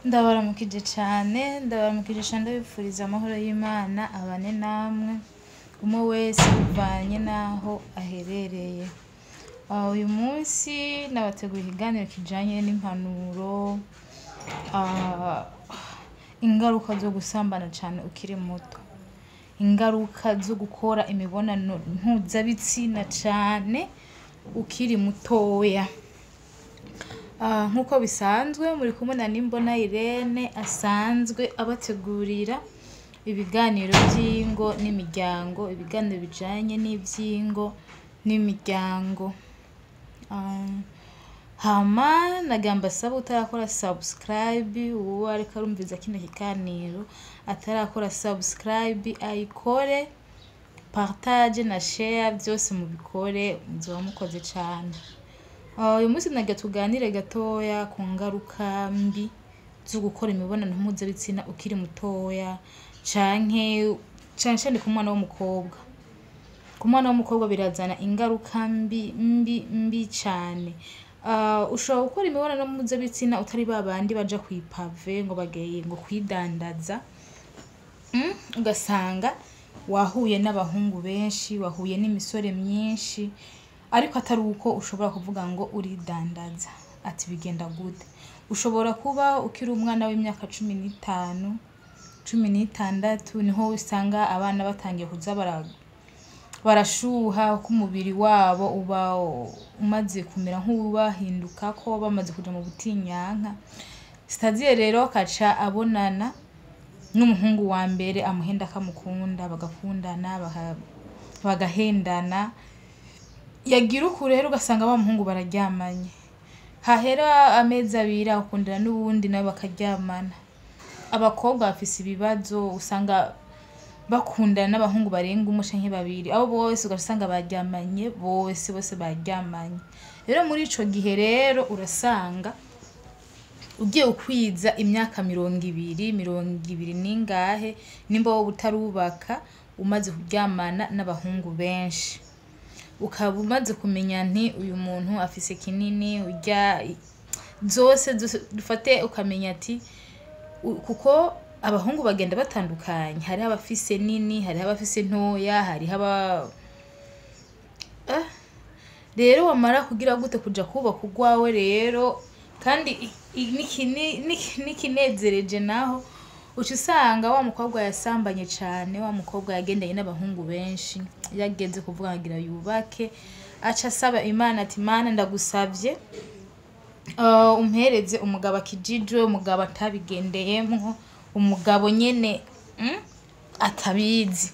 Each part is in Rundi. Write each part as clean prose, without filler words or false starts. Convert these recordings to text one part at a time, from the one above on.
Ndabaramukije cyane ndabifuriza amahoro y'Imana abane namwe umwe wese bivanye naho aherereye. Uyu munsi nabateguye ikiganiro kijanye n'impanuro ingaruka zo gusambana cyane ukiri muto, ingaruka zo gukora imibonano mpuzabitsina cyane ukiri mutoya. Nkuko bisanzwe muri kumwe na Nimbona Irene asanzwe abategurira ibiganiro by'ingo n'imiryango, ibiganiro bijanye n'ivyingo n'imiryango. Hama nagamba saba utarakora subscribe, uwo ariko arumviza kino kiganiro atarakora subscribe ayikore, partage na share byose mubikore, muzoba mukoze cyane. Uyu munsi nagira tuganire gatoya ku ngaruka mbi zo gukora imibonano mpuzabitsina ukiri mutoya canke ku mwana w'umukobwa. Ku mwana w'umukobwa birazana ingaruka mbi cyane. Ushobora gukora imibonano mpuzabitsina utari babandi baja kwipave ngo bageye ngo kwidandaza, ugasanga wahuye n'abahungu benshi, wahuye n'imisore myinshi, ariko atari uko ushobora kuvuga ngo uridandaza. Ati bigenda gute? Ushobora kuba ukiri umwana w'imyaka 15, 16 niho usanga abana batangiye kuza barashuha ko umubiri wabo uba umaze kumera nk'ubahinduka ko bamaze kuja mu butinyanka. Sitaziye rero kaca abonana n'umuhungu wa mbere amuhenda akamukunda, bagakundana bagahendana. Yagira uko rero ugasanga ba muhungu bararyamanye, hahera amezi abiri akundana n'ubundi nawe bakaryamana. Abakobwa bafise ibibazo usanga bakundana n'abahungu barenga umwe canke babiri, abo bose ugasanga baryamanye, bose baryamanye. Rero muri ico gihe rero urasanga ugiye ukwiza imyaka 20 ningahe, nimba wowe utarubaka umaze kuryamana n'abahungu benshi, ukaba umaze kumenya nti uyu muntu afise kinini, urya zose dufate ukamenya ati kuko abahungu bagenda batandukanye, hari abafise nini, hari abafise ntoya, hari rero wamara kugira gute kuja kubaka ugwawe rero. Kandi nikinezereje naho uca usanga wa mukobwa yasambanye cyane, wa mukobwa yagendanye n'abahungu benshi, yageze kuvuga agira yubake, aca asaba Imana ati Mana ndagusavye umpereze umugabo akijijwe, umugabo atabigendeyemwo, umugabo nyene atabizi.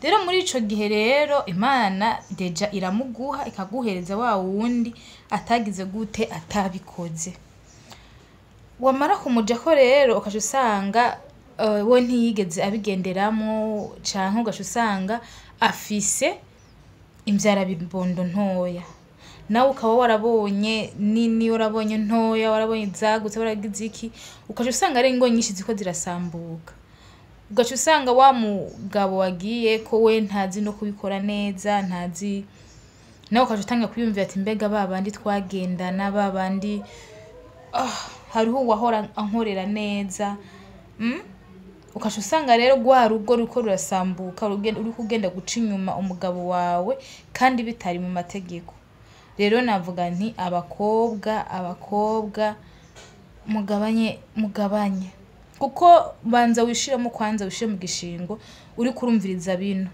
Rero muri ico gihe rero Imana deja iramuguha ikaguhereza wa wundi atagize gute, atabikoze. Wamara kumuja ko rero ukaje usanga we ntiyigeze abigenderamo, canke ugaje usanga afise imvyara bibondo ntoya, nawe ukaba warabonye nini, warabonye ntoya, warabonye zagutse, waragize iki, ukaje usanga ari ingo nyinshi ziko zirasambuka. Ugaje usanga wa mugabo wagiye ko we ntazi no kubikora neza, ntazi, nawe ukaje utanga kwiyumvira ati mbega babandi twagendana, babandi hariho uwahora ankorera neza. Ukaje usanga rero gwa rugo ruko rurasambuka, uri kugenda guca inyuma umugabo wawe kandi bitari mu mategeko. Rero navuga nti abakobwa mugabanye, kuko banza wishiramo, kwanza wishire mu gishingo uri kurumviriza bino.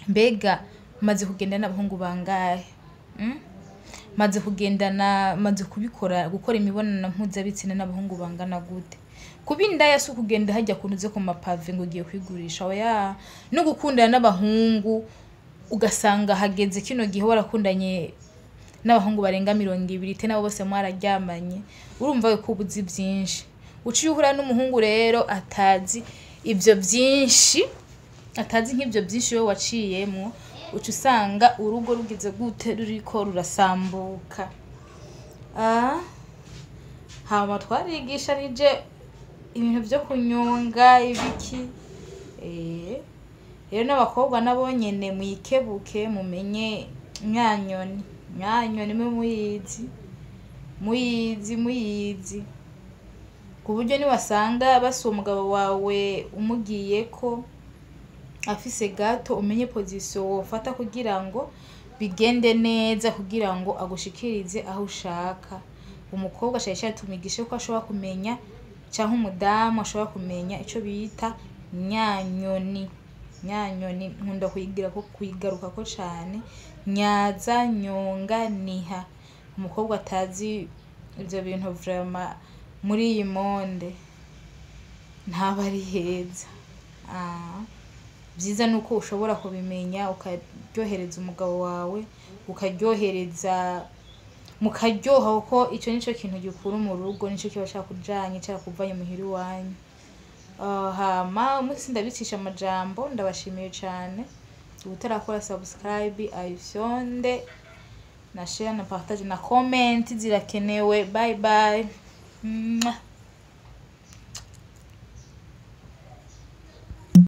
Mbega maze kugendana n'abahungu bangahe? Maze gukora imibonano mpuzabitsina n'abahungu bangana gute? Kubindaya si kugenda hajya kunuze ku mapave ngo ugiye kwigurisha, oya, no gukundana n'abahungu ugasanga hageze kino gihe warakundanye n'abahungu barenga 20 te nabo bose mwararyamanye, urumva ko ubuzi byinshi. Uciye uhura n'umuhungu rero atazi ivyo byinshi, atazi nk'ivyo byinshi we waciyemo, uca usanga urugo rugize gute, ruriko rurasambuka. Hama twarigisha nije ibintu byo kunyonga ibiki. Rero n'abakobwa nabo nyene mwikebuke, mumenye myanyoni muyizi. ku buryo niwasanga basi umugabo wawe umugiye ko afise gato umenye position wofata kugira ngo bigende neza, kugira ngo agushikirize aho ushaka. Umukobwa cyane tumigishe ko ashobora kumenya cyangwa umudamu ashobora kumenya ico bita nyanyoni. Nyanyoni nkunda kuyigaruka ko cyane, nyaza nyonga niha. Umukobwa atazi ivyo bintu vraiment muri iyi monde ntaba ari heza. Byiza nuko ushobora kubimenya ukaryohereza umugabo wawe, ukaryohereza mukaryoha, kuko ico nico kintu gikuru mu rugo, nico kiba cyakujanye cyakuvanye muhiri wanyu. Hama umunsi ndabicisha amajambo, ndabashimiye cyane. Utarakora subscribe ayifyonde, na share na partage na comment zirakenewe. Bye bye.